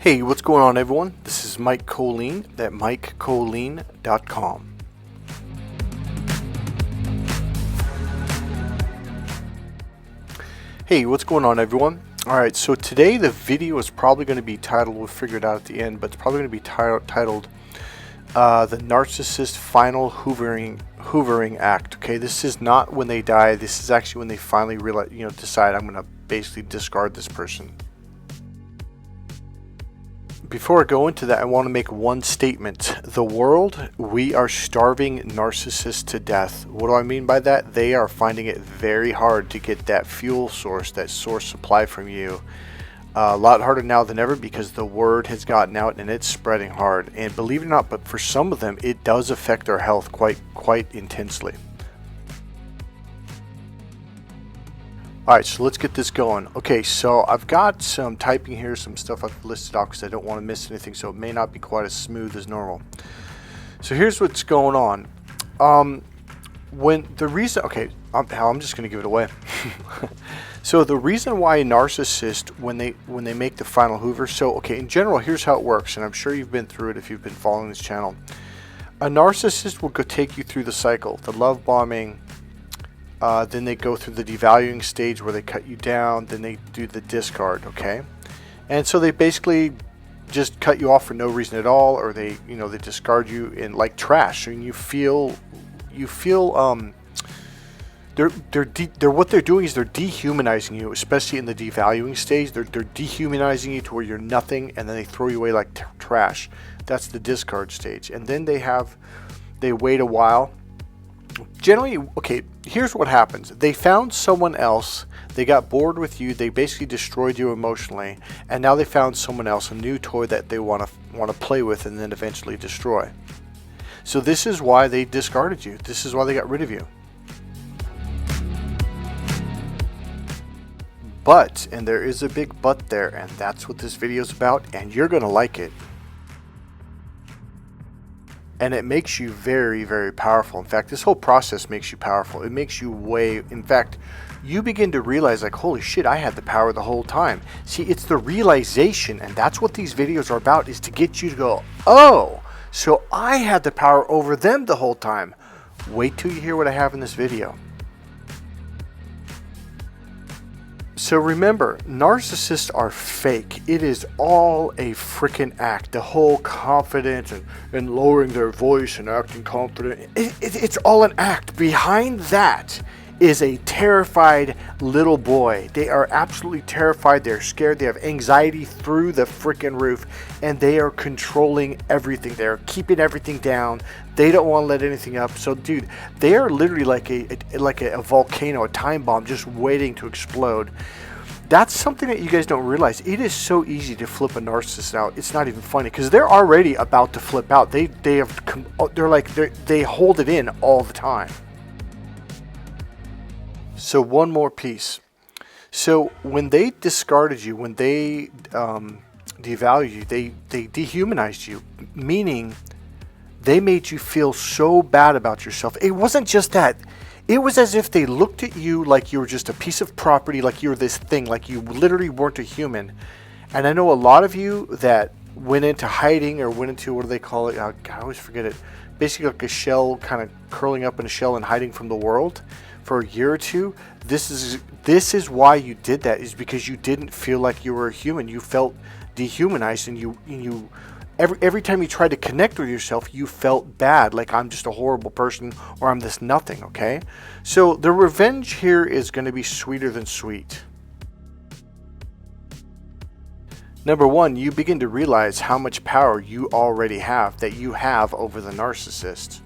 Hey, what's going on, everyone? This is Mike Colleen at MikeColleen.com. Hey, what's going on, everyone? Alright, so today the video is probably going to be titled, we'll figure it out at the end, but it's probably going to be titled The Narcissist Final Hoovering Act. Okay, this is not when they die, this is actually when they finally realize, decide I'm going to basically discard this person. Before I go into that, I want to make one statement. The world, we are starving narcissists to death. What do I mean by that? They are finding it very hard to get that fuel source, that source supply from you. A lot harder now than ever because the word has gotten out and it's spreading hard. And believe it or not, but for some of them, it does affect their health quite intensely. Alright, so let's get this going. Okay, so I've got some typing here, some stuff I've listed off because I don't want to miss anything, so it may not be quite as smooth as normal. So here's what's going on. I'm just going to give it away. So the reason why a narcissist, when they make the final Hoover, so okay, in general, here's how it works, and I'm sure you've been through it if you've been following this channel. A narcissist will go take you through the cycle, the love bombing. Then they go through the devaluing stage where they cut you down. Then they do the discard, okay? And so they basically just cut you off for no reason at all, or they discard you in like trash. And you feel they're what they're doing is they're dehumanizing you, especially in the devaluing stage. They're dehumanizing you to where you're nothing, and then they throw you away like trash. That's the discard stage. And then they wait a while. Generally, okay, here's what happens. They found someone else, they got bored with you, they basically destroyed you emotionally, and now they found someone else, a new toy that they want to play with and then eventually destroy. So this is why they discarded you. This is why they got rid of you. But, and there is a big but there, and that's what this video is about, and you're going to like it. And it makes you very, very powerful. In fact, this whole process makes you powerful. It makes you in fact, you begin to realize like, holy shit, I had the power the whole time. See, it's the realization, and that's what these videos are about, is to get you to go, oh, so I had the power over them the whole time. Wait till you hear what I have in this video. So remember, narcissists are fake. It is all a freaking act. The whole confidence and lowering their voice and acting confident. It's all an act. Behind that is a terrified little boy. They are absolutely terrified. They're scared. They have anxiety through the freaking roof. And they are controlling everything. They're keeping everything down. They don't want to let anything up. So, dude, they are literally like a volcano, a time bomb, just waiting to explode. That's something that you guys don't realize. It is so easy to flip a narcissist out. It's not even funny because they're already about to flip out. They hold it in all the time. So one more piece. So when they discarded you, when they devalued you, they dehumanized you, meaning they made you feel so bad about yourself. It wasn't just that. It was as if they looked at you like you were just a piece of property, like you were this thing, like you literally weren't a human. And I know a lot of you that went into hiding or went into, what do they call it? I always forget it. Basically like a shell, kind of curling up in a shell and hiding from the world for a year or two. This is why you did that, is because you didn't feel like you were a human. You felt dehumanized, and every time you tried to connect with yourself, you felt bad, like I'm just a horrible person or I'm this nothing, okay? So the revenge here is going to be sweeter than sweet. Number one, you begin to realize how much power you already have, that you have over the narcissist.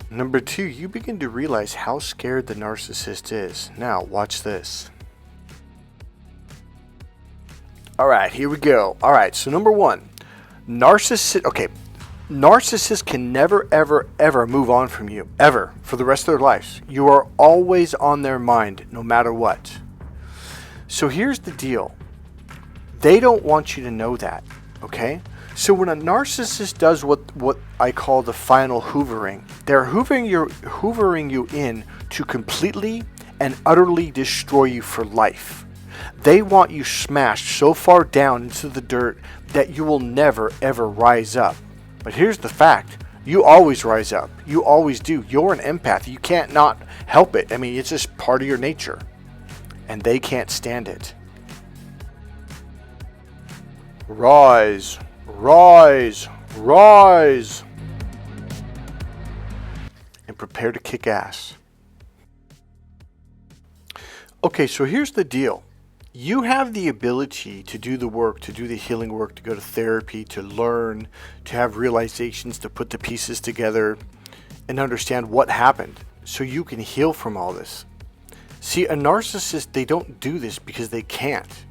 Number two, you begin to realize how scared the narcissist is. Now, watch this. Alright, here we go. Alright, so number one, narcissists can never, ever, ever move on from you. Ever. For the rest of their lives. You are always on their mind, no matter what. So here's the deal. They don't want you to know that, okay? So when a narcissist does what I call the final hoovering, they're hoovering you in to completely and utterly destroy you for life. They want you smashed so far down into the dirt that you will never ever rise up. But here's the fact. You always rise up. You always do. You're an empath. You can't not help it. I mean, it's just part of your nature. And they can't stand it. Rise, rise, rise. And prepare to kick ass. Okay, so here's the deal. You have the ability to do the work, to do the healing work, to go to therapy, to learn, to have realizations, to put the pieces together and understand what happened so you can heal from all this. See, a narcissist, they don't do this because they can't.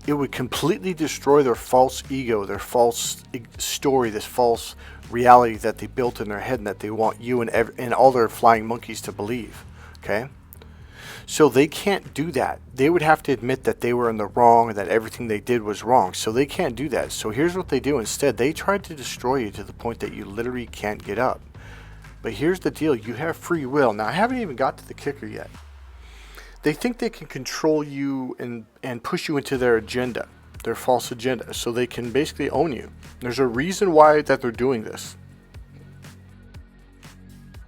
It would completely destroy their false ego, their false story, this false reality that they built in their head and that they want you and all their flying monkeys to believe. Okay? So they can't do that. They would have to admit that they were in the wrong and that everything they did was wrong. So they can't do that. So here's what they do instead. They try to destroy you to the point that you literally can't get up. But here's the deal. You have free will. Now, I haven't even got to the kicker yet. They think they can control you and push you into their agenda, their false agenda, so they can basically own you. There's a reason why that they're doing this.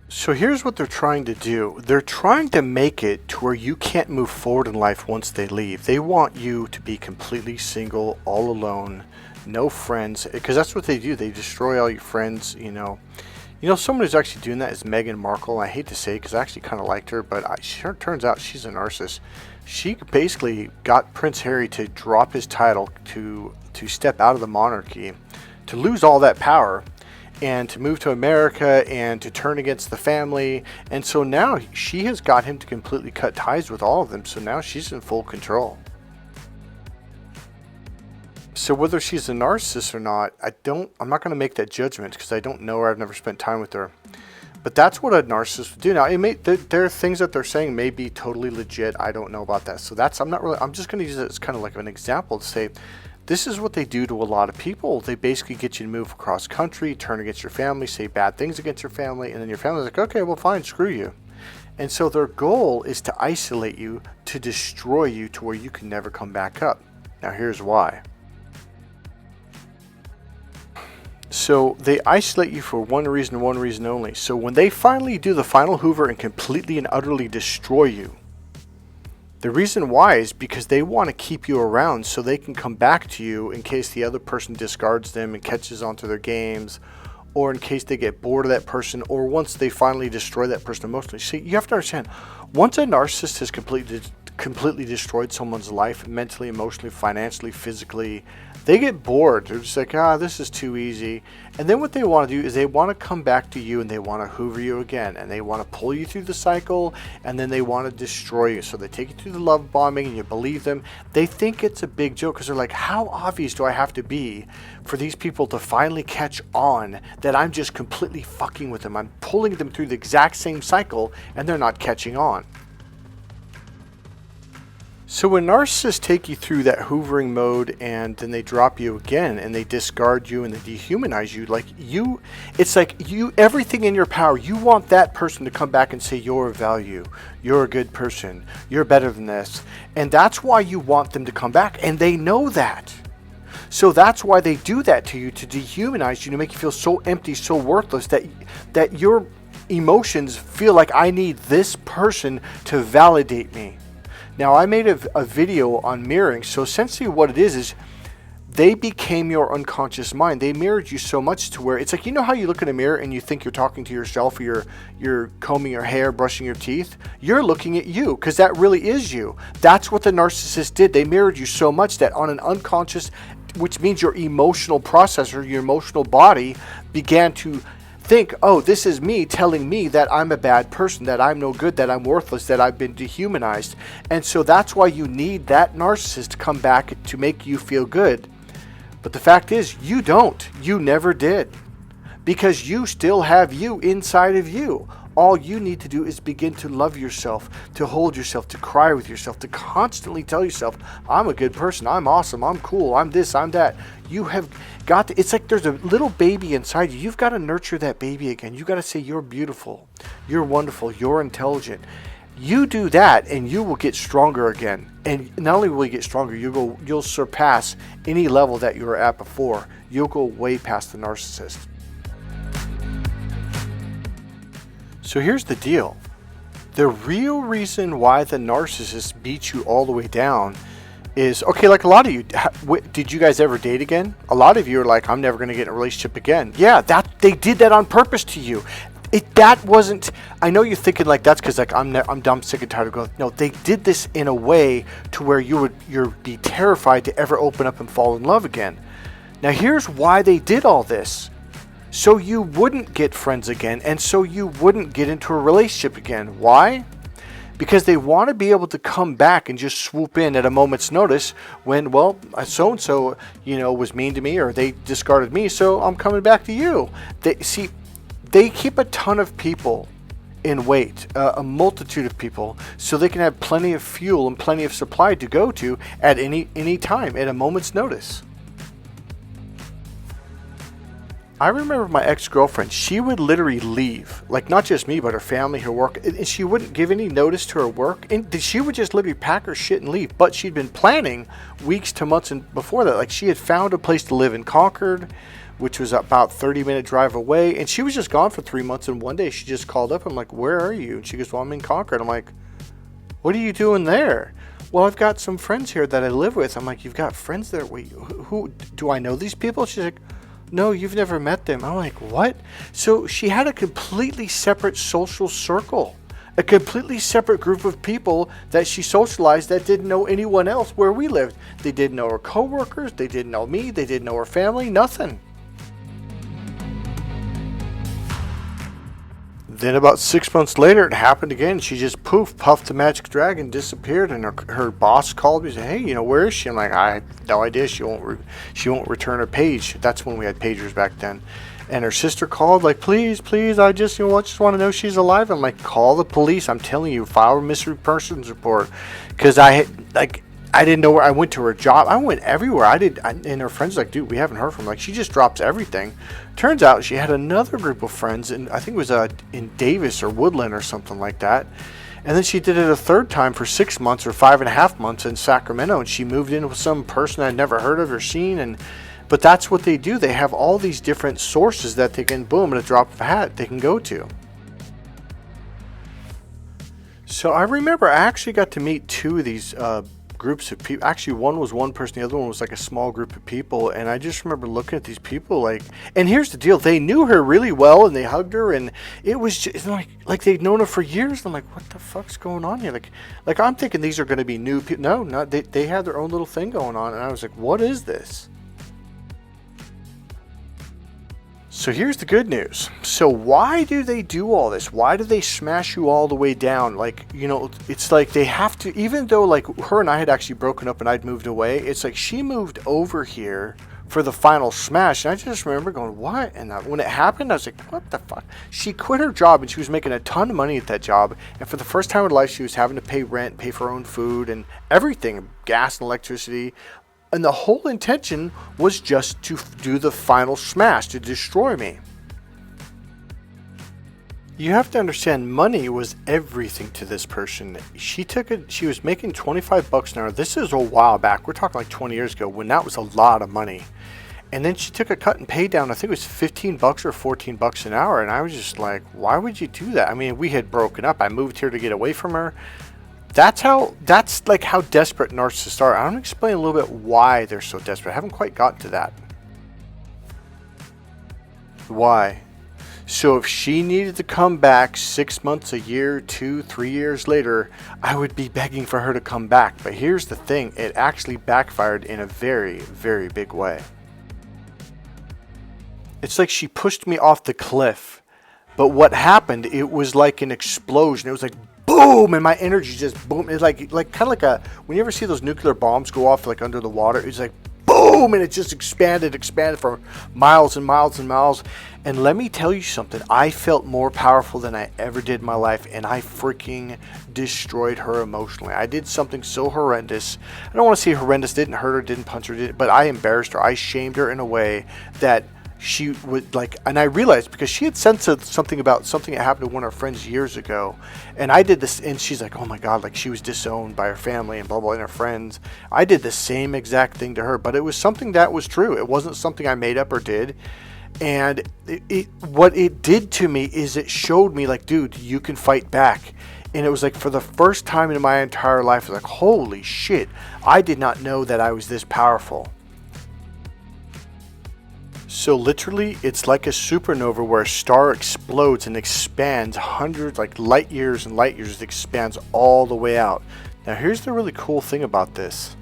So here's what they're trying to do. They're trying to make it to where you can't move forward in life once they leave. They want you to be completely single, all alone, no friends, because that's what they do. They destroy all your friends, you know. You know, someone who's actually doing that is Meghan Markle. I hate to say it because I actually kind of liked her, but it turns out she's a narcissist. She basically got Prince Harry to drop his title, to step out of the monarchy, to lose all that power, and to move to America and to turn against the family. And so now she has got him to completely cut ties with all of them. So now she's in full control. So whether she's a narcissist or not, I'm not going to make that judgment because I don't know her. I've never spent time with her. But that's what a narcissist would do. Now, there are things that they're saying may be totally legit. I don't know about that. So I'm just going to use it as kind of like an example to say, this is what they do to a lot of people. They basically get you to move across country, turn against your family, say bad things against your family, and then your family's like, okay, well, fine, screw you. And so their goal is to isolate you, to destroy you to where you can never come back up. Now, here's why. So they isolate you for one reason only. So when they finally do the final hoover and completely and utterly destroy you, the reason why is because they want to keep you around so they can come back to you in case the other person discards them and catches onto their games, or in case they get bored of that person, or once they finally destroy that person emotionally. See, you have to understand, once a narcissist has completely destroyed someone's life, mentally, emotionally, financially, physically, they get bored. They're just like, this is too easy. And then what they want to do is they want to come back to you and they want to hoover you again. And they want to pull you through the cycle, and then they want to destroy you. So they take you through the love bombing and you believe them. They think it's a big joke because they're like, how obvious do I have to be for these people to finally catch on that I'm just completely fucking with them? I'm pulling them through the exact same cycle and they're not catching on. So when narcissists take you through that hoovering mode and then they drop you again and they discard you and they dehumanize you, it's like everything in your power, you want that person to come back and say you're of value, you're a good person, you're better than this. And that's why you want them to come back, and they know that. So that's why they do that to you, to dehumanize you, to make you feel so empty, so worthless that your emotions feel like, I need this person to validate me. Now, I made a video on mirroring. So essentially what it is they became your unconscious mind. They mirrored you so much to where it's like, you know how you look in a mirror and you think you're talking to yourself, or you're combing your hair, brushing your teeth? You're looking at you because that really is you. That's what the narcissist did. They mirrored you so much that on an unconscious, which means your emotional processor, your emotional body began to think, oh, this is me telling me that I'm a bad person, that I'm no good, that I'm worthless, that I've been dehumanized. And so that's why you need that narcissist to come back to make you feel good. But the fact is, you don't. You never did. Because you still have you inside of you. All you need to do is begin to love yourself, to hold yourself, to cry with yourself, to constantly tell yourself, I'm a good person, I'm awesome, I'm cool, I'm this, I'm that. You have got to, it's like there's a little baby inside you. You've got to nurture that baby again. You've got to say, you're beautiful, you're wonderful, you're intelligent. You do that and you will get stronger again. And not only will you get stronger, you'll surpass any level that you were at before. You'll go way past the narcissist. So here's the deal. The real reason why the narcissist beats you all the way down is, okay, like a lot of you, did you guys ever date again? A lot of you are like, I'm never going to get in a relationship again. Yeah, they did that on purpose to you. That wasn't, I know you're thinking like that's because like I'm dumb, sick and tired of going. No, they did this in a way to where you'd be terrified to ever open up and fall in love again. Now here's why they did all this. So you wouldn't get friends again, and so you wouldn't get into a relationship again. Why? Because they want to be able to come back and just swoop in at a moment's notice when, well, so-and-so, was mean to me or they discarded me, so I'm coming back to you. They keep a ton of people in wait, a multitude of people, so they can have plenty of fuel and plenty of supply to go to at any time, at a moment's notice. I remember my ex-girlfriend, she would literally leave, like not just me, but her family, her work, and she wouldn't give any notice to her work, and she would just literally pack her shit and leave. But she'd been planning weeks to months before that. Like she had found a place to live in Concord, which was about 30-minute drive away, and she was just gone for 3 months, and one day she just called up. I'm like, where are you? And she goes, well, I'm in Concord. I'm like, what are you doing there? Well, I've got some friends here that I live with. I'm like, you've got friends there? Wait, who do I know these people? She's like, no, you've never met them. I'm like, what? So she had a completely separate social circle, a completely separate group of people that she socialized that didn't know anyone else where we lived. They didn't know her coworkers. They didn't know me. They didn't know her family. Nothing. Then about 6 months later, it happened again. She just puffed the magic dragon, disappeared, and her boss called me and said, hey, where is she? I'm like, I have no idea. She won't return her page. That's when we had pagers back then. And her sister called, like, please, I just want to know she's alive. I'm like, call the police. I'm telling you, file a missing persons report. Because I didn't know where. I went to her job. I went everywhere. And her friends were like, dude, we haven't heard from her. Like, she just drops everything. Turns out she had another group of friends, and I think it was in Davis or Woodland or something like that. And then she did it a third time for 6 months or 5.5 months in Sacramento, and she moved in with some person I'd never heard of or seen. But that's what they do. They have all these different sources that they can, boom, at a drop of a hat, they can go to. So I remember I actually got to meet two of these groups of people. Actually, one was one person, the other one was like a small group of people, and I just remember looking at these people like, and here's the deal, they knew her really well and they hugged her, and it was just like they'd known her for years. And I'm like, what the fuck's going on here? Like I'm thinking these are going to be new people. No, not they had their own little thing going on, and I was like, what is this? So here's the good news. So why do they do all this? Why do they smash you all the way down? Like, it's like they have to, even though like her and I had actually broken up and I'd moved away, it's like she moved over here for the final smash. And I just remember going, what? And when it happened, I was like, what the fuck? She quit her job and she was making a ton of money at that job. And for the first time in her life, she was having to pay rent, pay for her own food and everything, gas and electricity. And the whole intention was just to do the final smash, to destroy me. You have to understand, money was everything to this person. She was making $25 an hour. This is a while back. We're talking like 20 years ago when that was a lot of money. And then she took a cut and pay down. I think it was $15 or $14 an hour. And I was just like, why would you do that? I mean, we had broken up. I moved here to get away from her. That's like how desperate narcissists are. I'm going to explain a little bit why they're so desperate. I haven't quite gotten to that. Why? So if she needed to come back 6 months, a year, 2, 3 years later, I would be begging for her to come back. But here's the thing. It actually backfired in a very, very big way. It's like she pushed me off the cliff. But what happened, it was like an explosion. It was like boom, and my energy just boom. It's like kind of like when you ever see those nuclear bombs go off like under the water, it's like boom, and it just expanded for miles and miles and miles. And let me tell you something, I felt more powerful than I ever did in my life, and I freaking destroyed her emotionally. I did something so horrendous. I don't want to say horrendous, didn't hurt her, didn't punch her, but I embarrassed her. I shamed her in a way that she would like, and I realized because she had said something about something that happened to one of her friends years ago, and I did this, and she's like, oh my God, like she was disowned by her family and blah blah and her friends. I did the same exact thing to her, but it was something that was true. It wasn't something I made up or did. And what it did to me is it showed me like, dude, you can fight back. And it was like for the first time in my entire life, I was like, holy shit, I did not know that I was this powerful. So literally, it's like a supernova where a star explodes and expands hundreds, like light years and light years, it expands all the way out. Now here's the really cool thing about this.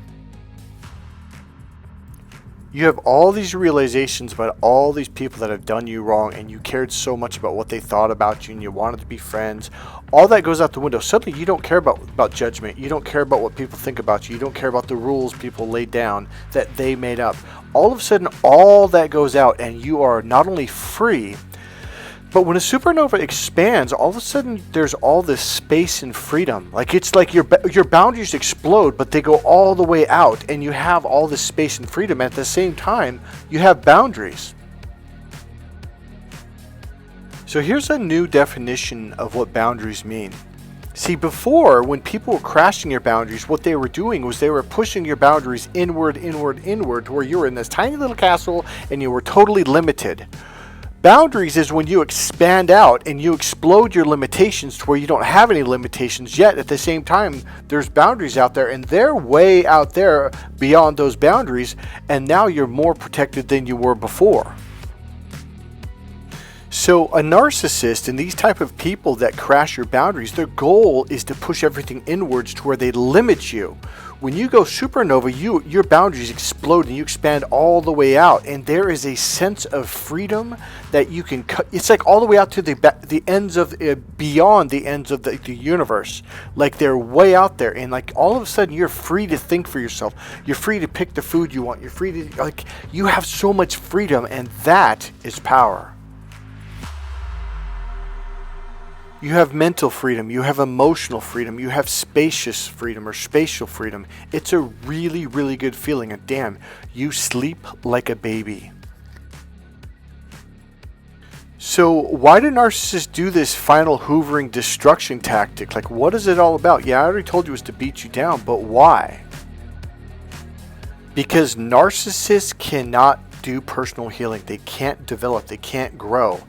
You have all these realizations about all these people that have done you wrong, and you cared so much about what they thought about you and you wanted to be friends. All that goes out the window. Suddenly you don't care about judgment. You don't care about what people think about you. You don't care about the rules people laid down that they made up. All of a sudden, all that goes out, and you are not only free, but when a supernova expands, all of a sudden there's all this space and freedom. Like it's like your boundaries explode, but they go all the way out, and you have all this space and freedom. At the same time, you have boundaries. So here's a new definition of what boundaries mean. See, before, when people were crashing your boundaries, what they were doing was they were pushing your boundaries inward, to where you were in this tiny little castle and you were totally limited. Boundaries is when you expand out and you explode your limitations to where you don't have any limitations, yet at the same time there's boundaries out there, and they're way out there beyond those boundaries, and now you're more protected than you were before. So a narcissist and these type of people that crash your boundaries, their goal is to push everything inwards to where they limit you. When you go supernova, your boundaries explode and you expand all the way out, and there is a sense of freedom that you can cut. It's like all the way out to the ends of beyond the ends of the universe. Like they're way out there, and like all of a sudden you're free to think for yourself. You're free to pick the food you want. You're free to, like, you have so much freedom, and that is power. You have mental freedom, you have emotional freedom, you have spacious freedom or spatial freedom. It's a really, really good feeling, and damn, you sleep like a baby. So why do narcissists do this final hoovering destruction tactic? Like, what is it all about? Yeah, I already told you it was to beat you down, but why? Because narcissists cannot do personal healing. They can't develop, they can't grow.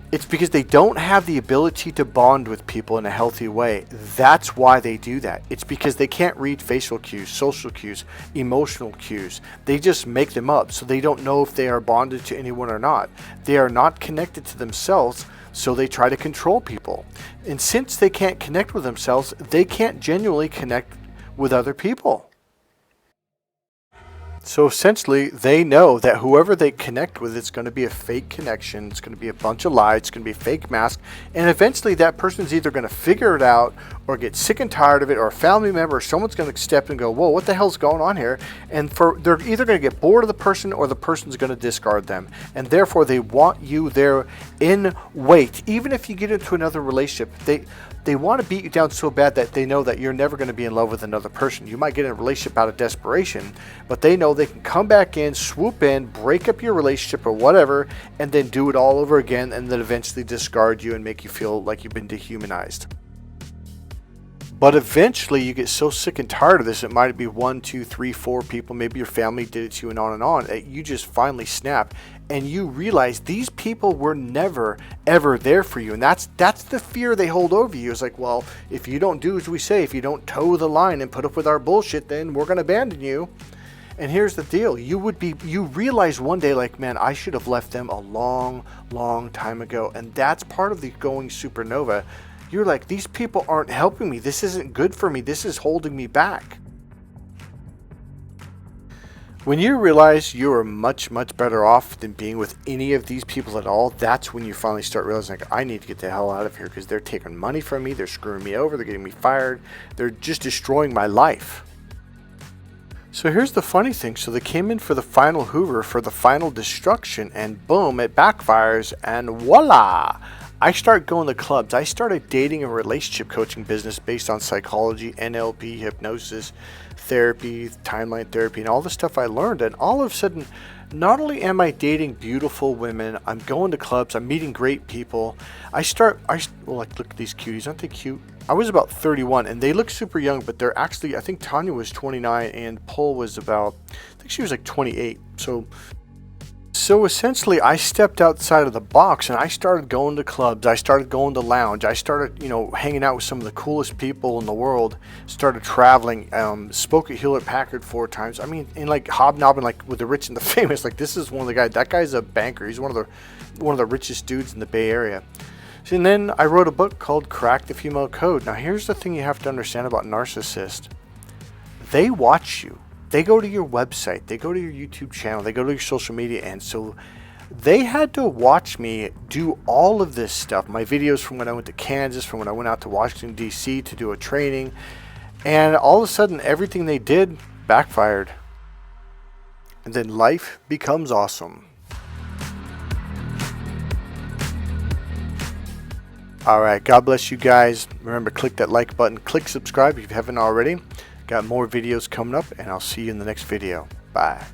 It's because they don't have the ability to bond with people in a healthy way. That's why they do that. It's because they can't read facial cues, social cues, emotional cues. They just make them up, so they don't know if they are bonded to anyone or not. They are not connected to themselves, so they try to control people. And since they can't connect with themselves, they can't genuinely connect with other people. So essentially, they know that whoever they connect with, it's going to be a fake connection, it's going to be a bunch of lies, it's going to be a fake mask, and eventually that person's either going to figure it out or get sick and tired of it, or a family member or someone's going to step in and go, whoa, what the hell's going on here? And they're either going to get bored of the person or the person's going to discard them. And therefore, they want you there in wait. Even if you get into another relationship, they want to beat you down so bad that they know that you're never going to be in love with another person. You might get in a relationship out of desperation, but they know they can come back in, swoop in, break up your relationship or whatever, and then do it all over again, and then eventually discard you and make you feel like you've been dehumanized. But eventually you get so sick and tired of this, it might be 1, 2, 3, 4 people, maybe your family did it to you, and on, that you just finally snap and you realize these people were never ever there for you. And that's the fear they hold over you. It's like, well, if you don't do as we say, if you don't toe the line and put up with our bullshit, then we're going to abandon you. And here's the deal. You realize one day, like, man, I should have left them a long time ago. And that's part of the going supernova. You're like, these people aren't helping me. This isn't good for me. This is holding me back. When you realize you are much better off than being with any of these people at all, that's when you finally start realizing, like, I need to get the hell out of here because they're taking money from me, they're screwing me over, they're getting me fired, they're just destroying my life. So here's the funny thing. So they came in for the final Hoover, for the final destruction, and boom, it backfires, and voila! I started going to clubs. I started dating a relationship coaching business based on psychology, NLP, hypnosis, therapy, timeline therapy, and all the stuff I learned. And all of a sudden, not only am I dating beautiful women, I'm going to clubs, I'm meeting great people. Like, look at these cuties, aren't they cute? I was about 31, and they look super young, but they're actually, I think Tanya was 29, and Pole was about, I think she was like 28. So essentially, I stepped outside of the box and I started going to clubs. I started going to lounge. I started, hanging out with some of the coolest people in the world. Started traveling. Spoke at Hewlett Packard 4 times. I mean, and like hobnobbing like with the rich and the famous. Like, this is one of the guys. That guy's a banker. He's one of the richest dudes in the Bay Area. And then I wrote a book called Crack the Female Code. Now, here's the thing you have to understand about narcissists. They watch you. They go to your website, they go to your YouTube channel, they go to your social media, and so they had to watch me do all of this stuff. My videos from when I went to Kansas, from when I went out to Washington, D.C. to do a training, and all of a sudden everything they did backfired. And then life becomes awesome. Alright, God bless you guys. Remember, click that like button, click subscribe if you haven't already. Got more videos coming up, and I'll see you in the next video. Bye.